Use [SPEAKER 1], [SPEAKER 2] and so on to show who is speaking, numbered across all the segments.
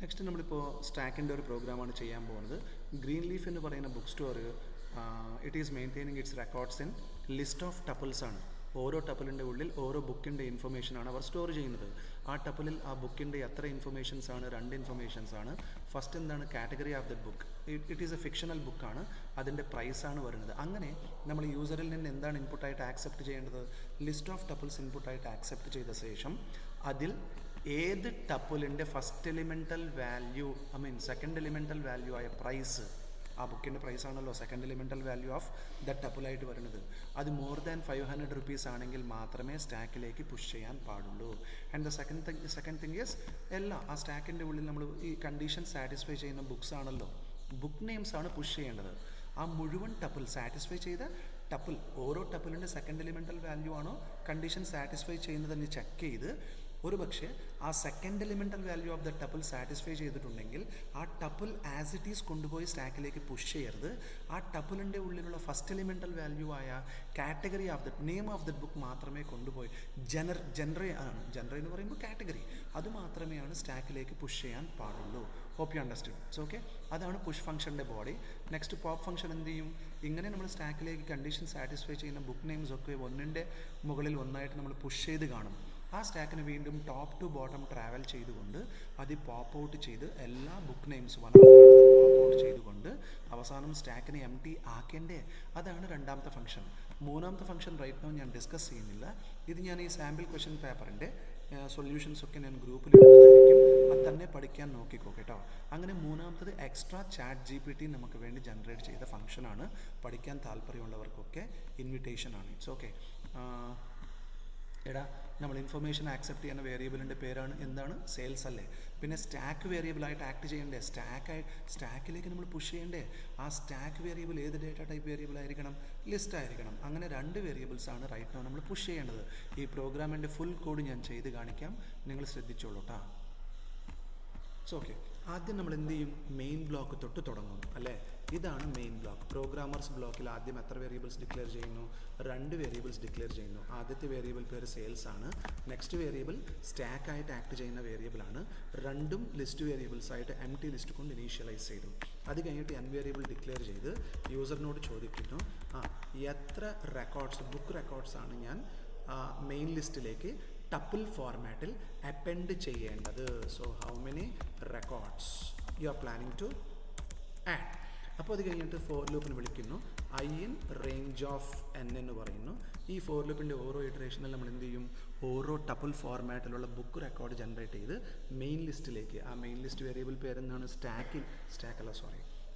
[SPEAKER 1] Next നമ്മളിപ്പോൾ സ്റ്റാക്കിൻ്റെ ഒരു പ്രോഗ്രാമാണ് ചെയ്യാൻ പോകുന്നത്. ഗ്രീൻ ലീഫ് എന്ന് പറയുന്ന book store it is maintaining it's records in list of tuples ആണ്. ഓരോ ടപ്പിളിൻ്റെ ഉള്ളിൽ ഓരോ ബുക്കിൻ്റെ ഇൻഫർമേഷനാണ് അവർ സ്റ്റോർ ചെയ്യുന്നത്. ആ ടപ്പിളിൽ ആ ബുക്കിൻ്റെ എത്ര ഇൻഫർമേഷൻസ് ആണ്? 2 ഇൻഫർമേഷൻസ് ആണ്. ഫസ്റ്റ് എന്താണ്? Category of that book. It is A fictional ബുക്കാണ്. അതിൻ്റെ പ്രൈസാണ് വരുന്നത്. അങ്ങനെ നമ്മൾ യൂസറിൽ നിന്ന് എന്താണ് ഇൻപുട്ടായിട്ട് ആക്സെപ്റ്റ് ചെയ്യേണ്ടത്? ലിസ്റ്റ് ഓഫ് ടപ്പിൾസ് ഇൻപുട്ടായിട്ട് ആക്സെപ്റ്റ് ചെയ്ത ശേഷം അതിൽ ഏത് ടപ്പിളിൻ്റെ first elemental value second elemental value ആയ പ്രൈസ്, ആ ബുക്കിൻ്റെ പ്രൈസ് ആണല്ലോ second elemental value of the ടപ്പിളായിട്ട് വരുന്നത്, അത് മോർ ദാൻ 500 റുപ്പീസ് ആണെങ്കിൽ മാത്രമേ സ്റ്റാക്കിലേക്ക് പുഷ് ചെയ്യാൻ പാടുള്ളൂ. And the second thing is ആ സ്റ്റാക്കിൻ്റെ ഉള്ളിൽ നമ്മൾ ഈ കണ്ടീഷൻ സാറ്റിസ്ഫൈ ചെയ്യുന്ന ബുക്സ് ആണല്ലോ, ബുക്ക് നെയിംസ് ആണ് പുഷ് ചെയ്യേണ്ടത്. ആ മുഴുവൻ ടപ്പിൾ സാറ്റിസ്ഫൈ ചെയ്ത ടപ്പിൾ, ഓരോ ടപ്പിളിൻ്റെ സെക്കൻഡ് എലിമെൻ്റൽ വാല്യൂ ആണോ കണ്ടീഷൻ സാറ്റിസ്ഫൈ ചെയ്യുന്നതെന്ന് ചെക്ക് ചെയ്ത്, ഒരു പക്ഷേ ആ second elemental value of the tuple satisfy ചെയ്തിട്ടുണ്ടെങ്കിൽ ആ ടപ്പിൾ ആസ് ഇറ്റ് ഈസ് കൊണ്ടുപോയി സ്റ്റാക്കിലേക്ക് പുഷ് ചെയ്യരുത്. ആ ടപ്പിളിൻ്റെ ഉള്ളിലുള്ള ഫസ്റ്റ് എലിമെൻ്റൽ വാല്യൂ ആയ category of the name of the book മാത്രമേ കൊണ്ടുപോയി ജനറേ എന്ന് പറയുമ്പോൾ കാറ്റഗറി, അത് മാത്രമേയാണ് സ്റ്റാക്കിലേക്ക് പുഷ് ചെയ്യാൻ പാടുള്ളൂ. Hope you understood. It's okay. അതാണ് പുഷ് ഫംഗ്ഷൻ്റെ ബോഡി. നെക്സ്റ്റ് പോപ്പ് ഫംഗ്ഷൻ എന്ത് ചെയ്യും? ഇങ്ങനെ നമ്മൾ സ്റ്റാക്കിലേക്ക് കണ്ടീഷൻ സാറ്റിസ്ഫൈ ചെയ്യുന്ന ബുക്ക് നെയിംസ് ഒക്കെ ഒന്നിൻ്റെ മുകളിൽ ഒന്നായിട്ട് നമ്മൾ പുഷ് ചെയ്ത് കാണും. ആ സ്റ്റാക്കിന് വീണ്ടും ടോപ്പ് ടു ബോട്ടം ട്രാവൽ ചെയ്തുകൊണ്ട് അത് പോപ്പ് ഔട്ട് ചെയ്ത് എല്ലാ ബുക്ക് നെയിംസ് പോപ്പ് ഔട്ട് ചെയ്തുകൊണ്ട് അവസാനം സ്റ്റാക്കിനെ എംപ്റ്റി ആക്കേണ്ടേ? അതാണ് രണ്ടാമത്തെ ഫംഗ്ഷൻ. മൂന്നാമത്തെ ഫംഗ്ഷൻ റൈറ്റ് നൗ ഞാൻ ഡിസ്കസ് ചെയ്യുന്നില്ല. ഇത് ഞാൻ ഈ സാമ്പിൾ ക്വസ്റ്റ്യൻ പേപ്പറിൻ്റെ സൊല്യൂഷൻസ് ഒക്കെ ഞാൻ ഗ്രൂപ്പിൽ ഇടുന്നതായിരിക്കും. അത് തന്നെ പഠിക്കാൻ നോക്കിക്കോ കേട്ടോ. അങ്ങനെ മൂന്നാമത്തത് എക്സ്ട്രാ ചാറ്റ് GPT നമുക്ക് വേണ്ടി ജനറേറ്റ് ചെയ്ത ഫംഗ്ഷനാണ്. പഠിക്കാൻ താല്പര്യമുള്ളവർക്കൊക്കെ ഇൻവിറ്റേഷൻ ആണ്. It's okay. നമ്മൾ ഇൻഫർമേഷൻ ആക്സെപ്റ്റ് ചെയ്യുന്ന വേരിയബിളിൻ്റെ പേരാണ് എന്താണ്? സെയിൽസ് അല്ലേ. പിന്നെ സ്റ്റാക്ക് വേരിയബിളായിട്ട് ആക്ട് ചെയ്യണ്ടേ? സ്റ്റാക്കിലേക്ക് നമ്മൾ പുഷ് ചെയ്യണ്ടേ? ആ സ്റ്റാക്ക് വേരിയബിൾ ഏത് ഡേറ്റ ടൈപ്പ് വേരിയബിൾ ആയിരിക്കണം? ലിസ്റ്റ് ആയിരിക്കണം. അങ്ങനെ 2 വേരിയബിൾസ് ആണ് റൈറ്റ് നൗ നമ്മൾ പുഷ് ചെയ്യേണ്ടത്. ഈ പ്രോഗ്രാമിൻ്റെ ഫുൾ കോഡ് ഞാൻ ചെയ്ത് കാണിക്കാം, നിങ്ങൾ ശ്രദ്ധിച്ചോളൂ കേട്ടോ. It's okay. ആദ്യം നമ്മൾ എന്ത് ചെയ്യും? മെയിൻ ബ്ലോക്ക് തൊട്ട് തുടങ്ങും അല്ലേ. ഇതാണ് മെയിൻ ബ്ലോക്ക്. പ്രോഗ്രാമേഴ്സ് ബ്ലോക്കിൽ ആദ്യം എത്ര വേരിയബിൾസ് ഡിക്ലെയർ ചെയ്യുന്നു? 2 വേരിയബിൾസ് ഡിക്ലെയർ ചെയ്യുന്നു. ആദ്യത്തെ വേരിയബിൾ പേര് സെയിൽസ് ആണ്. നെക്സ്റ്റ് വേരിയബിൾ സ്റ്റാക്കായിട്ട് ആക്ട് ചെയ്യുന്ന വേരിയബിൾ ആണ്. രണ്ടും ലിസ്റ്റ് വേരിയബിൾസ് ആയിട്ട് എംപ്റ്റി ലിസ്റ്റ് കൊണ്ട് ഇനീഷ്യലൈസ് ചെയ്തു. അത് കഴിഞ്ഞിട്ട് n വേരിയബിൾ ഡിക്ലെയർ ചെയ്ത് യൂസറിനോട് ചോദിക്കുന്നു, എത്ര റെക്കോർഡ്സ്, ബുക്ക് റെക്കോർഡ്സ് ആണ് ഞാൻ മെയിൻ ലിസ്റ്റിലേക്ക് ടപ്പിൾ ഫോർമാറ്റിൽ അപ്പെൻഡ് ചെയ്യേണ്ടത്? So how many records you are planning to add? അപ്പോൾ അത് കഴിഞ്ഞിട്ട് ഫോർ ലൂപ്പിന് വിളിക്കുന്നു. I in range of n എന്ന് പറയുന്നു. ഈ ഫോർ ലൂപ്പിൻ്റെ ഓരോ ഇറ്ററേഷനിൽ നമ്മൾ എന്ത് ചെയ്യും? ഓരോ ടപ്പിൾ ഫോർമാറ്റിലുള്ള ബുക്ക് റെക്കോർഡ് ജനറേറ്റ് ചെയ്ത് മെയിൻ ലിസ്റ്റിലേക്ക്, ആ മെയിൻ ലിസ്റ്റ് വേരിയബിൾ പേരെന്താണ്?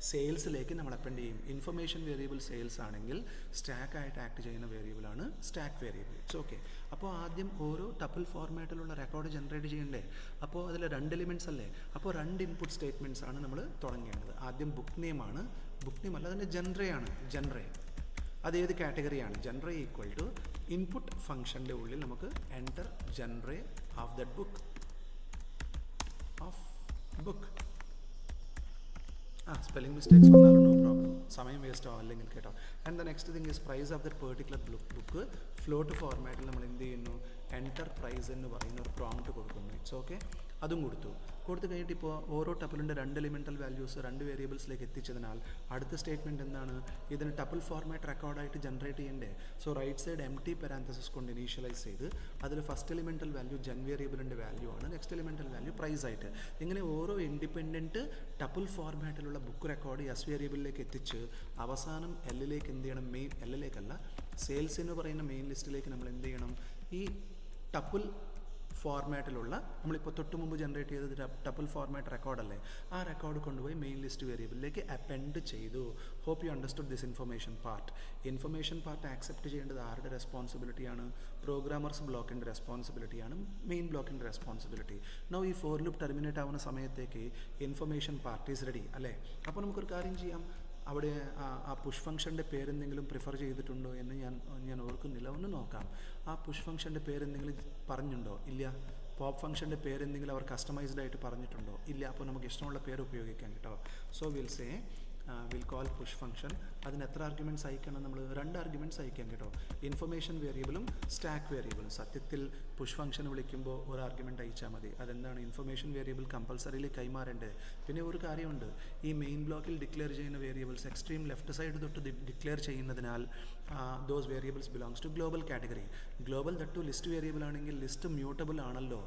[SPEAKER 1] സെയിൽസിലേക്ക് നമ്മൾ അപ്പെൻഡ് ചെയ്യും. ഇൻഫർമേഷൻ വേരിയബിൾ സെയിൽസ് ആണെങ്കിൽ സ്റ്റാക്കായിട്ട് ആക്ട് ചെയ്യുന്ന വേരിയബിളാണ് സ്റ്റാക്ക് വേരിയബിൾ. It's okay. അപ്പോൾ ആദ്യം ഓരോ ടപ്പിൾ ഫോർമാറ്റിലുള്ള റെക്കോർഡ് ജനറേറ്റ് ചെയ്യണ്ടേ? അപ്പോൾ അതിൽ 2 എലിമെൻറ്റ്സ് അല്ലേ. അപ്പോൾ 2 ഇൻപുട്ട് സ്റ്റേറ്റ്മെൻറ്റ്സ് ആണ് നമ്മൾ തുടങ്ങേണ്ടത്. ആദ്യം ബുക്ക് നെയിം ആണ്, ബുക്ക് നെയിം അല്ല, അതിൻ്റെ ജനറേ ആണ്. ജനറേ അതേത് കാറ്റഗറിയാണ്? ജനറേ ഈക്വൽ ടു ഇൻപുട്ട് ഫംഗ്ഷൻ്റെ ഉള്ളിൽ നമുക്ക് enter genre of that book spelling mistakes വന്നാലും നോ പ്രോബ്ലം, സമയം വേസ്റ്റ് ആവും അല്ലെങ്കിൽ കേട്ടോ. And the next thing is price of that particular book float ഫോർമാറ്റിൽ നമ്മൾ എന്ത് ചെയ്യുന്നു? എൻ്റർ പ്രൈസ് എന്ന് പറയുന്ന ഒരു പ്രോംപ്റ്റ് കൊടുക്കുന്നു. It's okay. അതും കൊടുത്തു കഴിഞ്ഞിട്ട് ഇപ്പോൾ ഓരോ ടപ്പിളിൻ്റെ 2 എലിമെൻ്റൽ വാല്യൂസ് 2 വേരിയബിൾസിലേക്ക് എത്തിച്ചതിനാൽ അടുത്ത സ്റ്റേറ്റ്മെൻറ്റ് എന്താണ്? ഇതിന് ടപ്പിൾ ഫോർമാറ്റ് റെക്കോർഡായിട്ട് ജനറേറ്റ് ചെയ്യണ്ടേ? So right side empty parenthesis കൊണ്ട് ഇനീഷ്യലൈസ് ചെയ്ത് അതിൽ ഫസ്റ്റ് എലിമെൻ്റൽ വാല്യൂ ജൻ വേരിയബിളിൻ്റെ വാല്യൂ ആണ്, നെക്സ്റ്റ് എലിമെൻ്റൽ വാല്യൂ പ്രൈസ് ആയിട്ട്. ഇങ്ങനെ ഓരോ ഇൻഡിപെൻഡൻറ്റ് ടപ്പിൾ ഫോർമാറ്റിലുള്ള ബുക്ക് റെക്കോർഡ് എസ് വേരിയബിളിലേക്ക് എത്തിച്ച് അവസാനം എല്ലിലേക്ക് എന്ത് ചെയ്യണം? എല്ലിലേക്കല്ല, സെയിൽസ് എന്ന് പറയുന്ന മെയിൻ ലിസ്റ്റിലേക്ക് നമ്മൾ എന്ത് ചെയ്യണം? ഈ ടപ്പിൾ ഫോർമാറ്റിലുള്ള നമ്മളിപ്പോൾ തൊട്ട് മുമ്പ് ജനറേറ്റ് ചെയ്തത് ടപ്പിൾ ഫോർമാറ്റ് റെക്കോർഡല്ലേ, ആ റെക്കോർഡ് കൊണ്ടുപോയി മെയിൻ ലിസ്റ്റ് വേരിയബിളിലേക്ക് അപ്പെൻഡ് ചെയ്തു. Hope you understood this information part. Information part accept ചെയ്യേണ്ടത് ആരുടെ റെസ്പോൺസിബിലിറ്റിയാണ്? പ്രോഗ്രാമേഴ്സ് ബ്ലോക്കിൻ്റെ റെസ്പോൺസിബിലിറ്റിയാണ്, മെയിൻ ബ്ലോക്കിൻ്റെ റെസ്പോൺസിബിലിറ്റി. നൗ ഈ ഫോർ ലൂപ്പ് ടെർമിനേറ്റ് ആവുന്ന സമയത്തേക്ക് ഇൻഫർമേഷൻ പാർട്ട് ഈസ് റെഡി അല്ലേ. അപ്പോൾ നമുക്കൊരു കാര്യം ചെയ്യാം. അവിടെ ആ പുഷ് ഫംഗ്ഷൻ്റെ പേരെന്തെങ്കിലും പ്രിഫർ ചെയ്തിട്ടുണ്ടോ എന്ന് ഞാൻ ഓർക്കുന്നില്ല, ഒന്ന് നോക്കാം. ആ പുഷ് ഫംഗ്ഷൻ്റെ പേരെന്തെങ്കിലും പറഞ്ഞിട്ടുണ്ടോ? ഇല്ല. പോപ്പ് ഫംഗ്ഷൻ്റെ പേരെന്തെങ്കിലും അവർ കസ്റ്റമൈസ്ഡ് ആയിട്ട് പറഞ്ഞിട്ടുണ്ടോ? ഇല്ല. അപ്പോൾ നമുക്ക് ഇഷ്ടമുള്ള പേര് ഉപയോഗിക്കാം കേട്ടോ. So will say will call push function. അതിന് എത്ര ആർഗ്യുമെൻറ്റ്സ് അയക്കണം? നമ്മൾ 2 ആർഗ്യുമെൻറ്റ്സ് അയക്കാം കേട്ടോ. ഇൻഫർമേഷൻ വേരിയബിളും സ്റ്റാക്ക് വേരിയബിളും. സത്യത്തിൽ പുഷ് ഫംഗ്ഷൻ വിളിക്കുമ്പോൾ ഒരു ആർഗ്യുമെൻറ്റ് അയച്ചാൽ മതി. അതെന്താണ്? ഇൻഫർമേഷൻ വേരിയബിൾ കമ്പൾസറിയിൽ കൈമാറേണ്ടത്. പിന്നെ ഒരു കാര്യമുണ്ട്, ഈ മെയിൻ ബ്ലോക്കിൽ ഡിക്ലെയർ ചെയ്യുന്ന വേരിയബിൾസ് എക്സ്ട്രീം ലെഫ്റ്റ് സൈഡ് തൊട്ട് ഡിക്ലെയർ ചെയ്യുന്നതിനാൽ those variables belongs to global category. Global that list variable ആണെങ്കിൽ ലിസ്റ്റ് മ്യൂട്ടബിൾ ആണല്ലോ.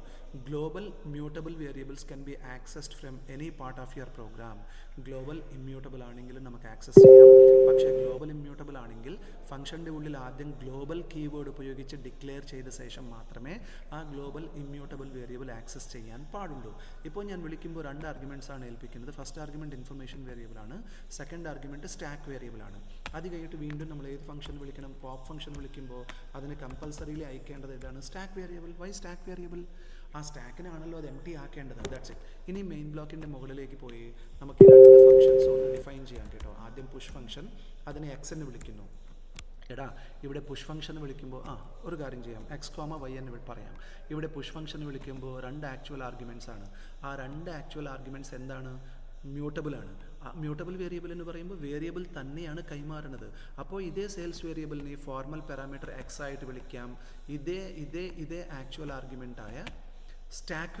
[SPEAKER 1] Global mutable variables can be accessed from any part of your program. Global immutable ആണെങ്കിൽ നമുക്ക് access ചെയ്യാം. പക്ഷേ global immutable ആണെങ്കിൽ ഫംഗ്ഷൻ്റെ ഉള്ളിൽ ആദ്യം ഗ്ലോബൽ കീവേഡ് ഉപയോഗിച്ച് ഡിക്ലെയർ ചെയ്ത ശേഷം മാത്രമേ ആ ഗ്ലോബൽ ഇമ്മ്യൂട്ടബിൾ വേരിയബിൾ ആക്സസ് ചെയ്യാൻ പാടുള്ളൂ. ഇപ്പോൾ ഞാൻ വിളിക്കുമ്പോൾ 2 ആർഗ്യുമെൻറ്റ്സ് ആണ് ഏൽപ്പിക്കുന്നത്. ഫസ്റ്റ് ആർഗ്യുമെൻറ്റ് ഇൻഫർമേഷൻ വേരിയബിൾ ആണ്, സെക്കൻഡ് ആർഗ്യുമെൻറ്റ് സ്റ്റാക്ക് വേരിയബിൾ ആണ്. അത് കഴിഞ്ഞിട്ട് വീണ്ടും നമ്മൾ ഏത് ഫംഗ്ഷൻ വിളിക്കണം? പോപ്പ് ഫംഗ്ഷൻ വിളിക്കുമ്പോൾ അതിന് കമ്പൾസറിയിൽ അയക്കേണ്ടത് ഏതാണ്? Stack variable. Why stack variable? ആ സ്റ്റാക്കിനാണല്ലോ അത് എംപ്റ്റി ആക്കേണ്ടത്. That's it. ഇനി മെയിൻ ബ്ലോക്കിൻ്റെ മുകളിലേക്ക് പോയി നമുക്ക് 2 ഫംഗ്ഷൻസ് ഒന്ന് ഡിഫൈൻ ചെയ്യാം കേട്ടോ. ആദ്യം പുഷ് ഫംഗ്ഷൻ, അതിനെ എക്സ് എന്ന് വിളിക്കുന്നു. എടാ ഇവിടെ പുഷ് ഫംഗ്ഷൻ വിളിക്കുമ്പോൾ ഒരു കാര്യം ചെയ്യാം, എക്സ് കോമ വൈ എന്ന് പറയാം. ഇവിടെ പുഷ് ഫംഗ്ഷൻ വിളിക്കുമ്പോൾ 2 ആക്ച്വൽ ആർഗ്യുമെൻറ്റ്സ് ആണ്. ആ 2 ആക്ച്വൽ ആർഗ്യുമെൻറ്റ്സ് എന്താണ്? മ്യൂട്ടബിൾ ആണ്. മ്യൂട്ടബിൾ വേരിയബിൾ എന്ന് പറയുമ്പോൾ വേരിയബിൾ തന്നെയാണ് കൈമാറുന്നത്. അപ്പോൾ ഇതേ സെയിൽസ് വേരിയബിളിനെ ഫോർമൽ പാരാമീറ്റർ എക്സ് ആയിട്ട് വിളിക്കാം. ഇതേ ആക്ച്വൽ ആർഗ്യുമെൻ്റായ സ്റ്റാക്ക്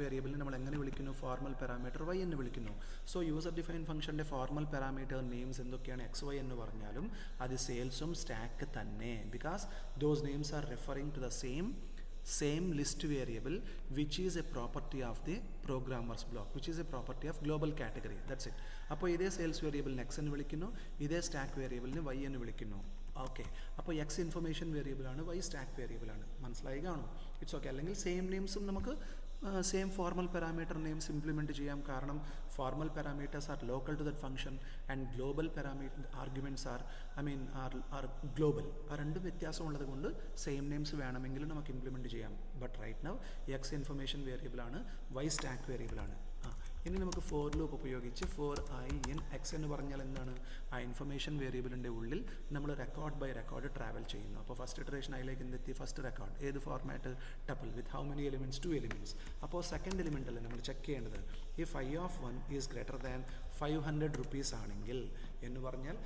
[SPEAKER 1] വേരിയബിളിനെ നമ്മൾ എങ്ങനെ വിളിക്കുന്നു? ഫോർമൽ പാരാമീറ്റർ വൈ എന്ന് വിളിക്കുന്നു. സോ യൂസർ ഡിഫൈൻ ഫംഗ്ഷൻ്റെ ഫോർമൽ പാരാമീറ്റർ നെയിംസ് എന്തൊക്കെയാണ്? എക്സ് വൈ എന്ന് പറഞ്ഞാലും അത് സെയിൽസും സ്റ്റാക്ക് തന്നെ. Because those names are referring to the same list variable which is a property of the programmer's block, which is a property of global category. That's it. അപ്പോൾ ഇതേ sales വേരിയബിളിന് X എന്ന് വിളിക്കുന്നു, ഇതേ സ്റ്റാക്ക് വേരിയബിളിന് Y എന്ന് വിളിക്കുന്നു. Okay, അപ്പോൾ എക്സ് ഇൻഫർമേഷൻ വേരിയബിളാണ്, വൈ സ്റ്റാക്ക് വേരിയബിളാണ്. മനസ്സിലായി കാണും? It's okay. അല്ലെങ്കിൽ സെയിം നെയിംസും നമുക്ക് same formal parameter names implement ചെയ്യാം. കാരണം formal parameters are local to that function and global parameter arguments are global. ആ 2 വ്യത്യാസമുള്ളത് കൊണ്ട് സെയിം നെയിംസ് വേണമെങ്കിലും നമുക്ക് ഇംപ്ലിമെൻറ്റ് ചെയ്യാം. But right now X information വേരിയബിളാണ്, വൈ സ്റ്റാക്ക് വേരിയബിളാണ്. ഇനി നമുക്ക് ഫോർ ലൂപ്പ് ഉപയോഗിച്ച് ഫോർ ഐ ഇൻ എക്സ് എന്ന് പറഞ്ഞാൽ എന്താണ്? ആ ഇൻഫർമേഷൻ വേരിയബിളിൻ്റെ ഉള്ളിൽ നമ്മൾ റെക്കോർഡ് ബൈ റെക്കോർഡ് ട്രാവൽ ചെയ്യുന്നു. അപ്പോൾ ഫസ്റ്റ് ഇറ്ററേഷൻ ഐയിലേക്ക് എന്തെത്തി? ഫസ്റ്റ് റെക്കോർഡ് ഏത് format? Tuple with how many elements? 2 elements. അപ്പോൾ സെക്കൻഡ് എലിമെൻ്റ് അല്ലേ നമ്മൾ ചെക്ക് ചെയ്യേണ്ടത്. If i of 1 is greater than 500 rupees ആണെങ്കിൽ എന്ന് പറഞ്ഞാൽ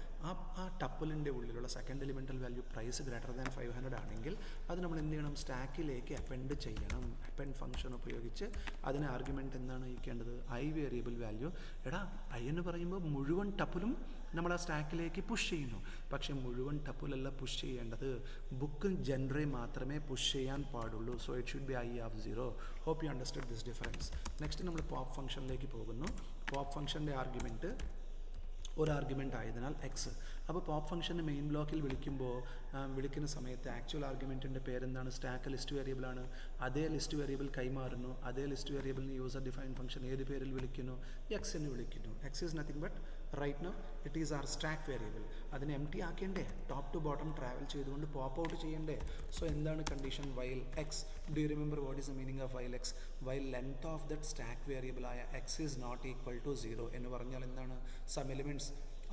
[SPEAKER 1] ആ ടപ്പിളിൻ്റെ ഉള്ളിലുള്ള second elemental value price greater than 500 ആണെങ്കിൽ അത് നമ്മൾ എന്ത് ചെയ്യണം? സ്റ്റാക്കിലേക്ക് അപ്പെൻഡ് ചെയ്യണം. അപ്പെൻഡ് ഫംഗ്ഷൻ ഉപയോഗിച്ച് അതിന് ആർഗ്യുമെൻറ്റ് എന്താണ് അയക്കേണ്ടത്? I variable value. ഐ എന്ന് പറയുമ്പോൾ മുഴുവൻ ടപ്പിളും നമ്മൾ ആ സ്റ്റാക്കിലേക്ക് പുഷ് ചെയ്യുന്നു. പക്ഷേ മുഴുവൻ ടപ്പിലല്ല പുഷ് ചെയ്യേണ്ടത്, ബുക്ക് ജനറേ മാത്രമേ പുഷ് ചെയ്യാൻ പാടുള്ളൂ. So it should be I of 0. Hope you understood this difference. Next നമ്മൾ പോപ്പ് ഫംഗ്ഷനിലേക്ക് പോകുന്നു. പോപ്പ് ഫംഗ്ഷൻ്റെ ആർഗ്യുമെൻറ്റ് ഒരു ആർഗ്യുമെൻ്റ് ആയതിനാൽ എക്സ്. അപ്പോൾ പോപ്പ് ഫംഗ്ഷൻ്റെ മെയിൻ ബ്ലോക്കിൽ വിളിക്കുന്ന സമയത്ത് ആക്ച്വൽ ആർഗ്യുമെൻറ്റിൻ്റെ പേരെന്താണ്? സ്റ്റാക്ക് ലിസ്റ്റ് വേരിയബിളാണ്. അതേ ലിസ്റ്റ് വേരിയബിൾ കൈമാറുന്നു. അതേ ലിസ്റ്റ് വേരിയബിളിന് യൂസർ ഡിഫൈൻ ഫംഗ്ഷൻ ഏത് പേരിൽ വിളിക്കുന്നു? എക്സ് എന്ന് വിളിക്കുന്നു. X is nothing but right now it is our stack variable. അതിനെ എംപ്റ്റി ആക്കേണ്ടേ? ടോപ്പ് ടു ബോട്ടം ട്രാവൽ ചെയ്തുകൊണ്ട് പോപ്പ് ഔട്ട് ചെയ്യണ്ടേ? സോ എന്താണ് condition? While x. Do you remember what is the meaning of while x? While length of that stack variable ആയ x is not equal to 0 എന്ന് പറഞ്ഞാൽ എന്താണ്? Some elements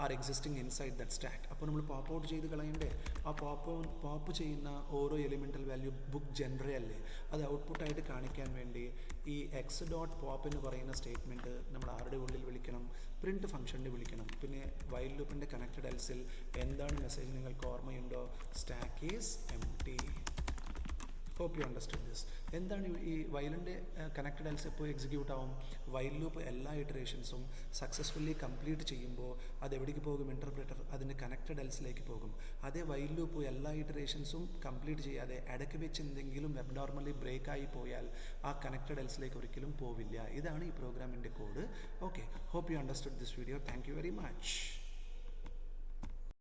[SPEAKER 1] are existing inside that stack. അപ്പോൾ നമ്മൾ pop out ചെയ്ത് കളയണ്ടേ? ആ pop ചെയ്യുന്ന ഓരോ എലിമെൻ്റൽ വാല്യൂ ബുക്ക് ജനറേ അല്ലേ? അത് ഔട്ട്പുട്ടായിട്ട് കാണിക്കാൻ വേണ്ടി ഈ എക്സ് ഡോട്ട് പോപ്പ് എന്ന് പറയുന്ന സ്റ്റേറ്റ്മെൻറ്റ് നമ്മൾ ആരുടെ ഉള്ളിൽ വിളിക്കണം? പ്രിൻറ്റ് ഫംഗ്ഷൻ്റെ വിളിക്കണം. പിന്നെ വൈൽ ലൂപ്പിൻ്റെ കണക്റ്റഡ് എൽസിൽ എന്താണ് മെസ്സേജ് നിങ്ങൾക്ക് ഓർമ്മയുണ്ടോ? Stack is empty. Hope you understood this. എന്താണ് ഈ വൈലിൻ്റെ കണക്റ്റഡ് എൽസ് എപ്പോൾ എക്സിക്യൂട്ട് ആവും? വൈൽ ലൂപ്പ് എല്ലാ ഇറ്ററേഷൻസും സക്സസ്ഫുള്ളി കംപ്ലീറ്റ് ചെയ്യുമ്പോൾ അത് എവിടേക്ക് പോകും? ഇൻ്റർപ്രറ്റർ അതിൻ്റെ കണക്റ്റഡ് എൽസിലേക്ക് പോകും. അതേ വൈൽ ലൂപ്പ് എല്ലാ ഇറ്ററേഷൻസും കംപ്ലീറ്റ് ചെയ്യാതെ ഇടയ്ക്ക് വെച്ച് എന്തെങ്കിലും അബ്നോർമലി ബ്രേക്കായി പോയാൽ ആ കണക്റ്റഡ് എൽസിലേക്ക് ഒരിക്കലും പോവില്ല. ഇതാണ് ഈ പ്രോഗ്രാമിൻ്റെ code. Okay, hope you understood this video. Thank you very much.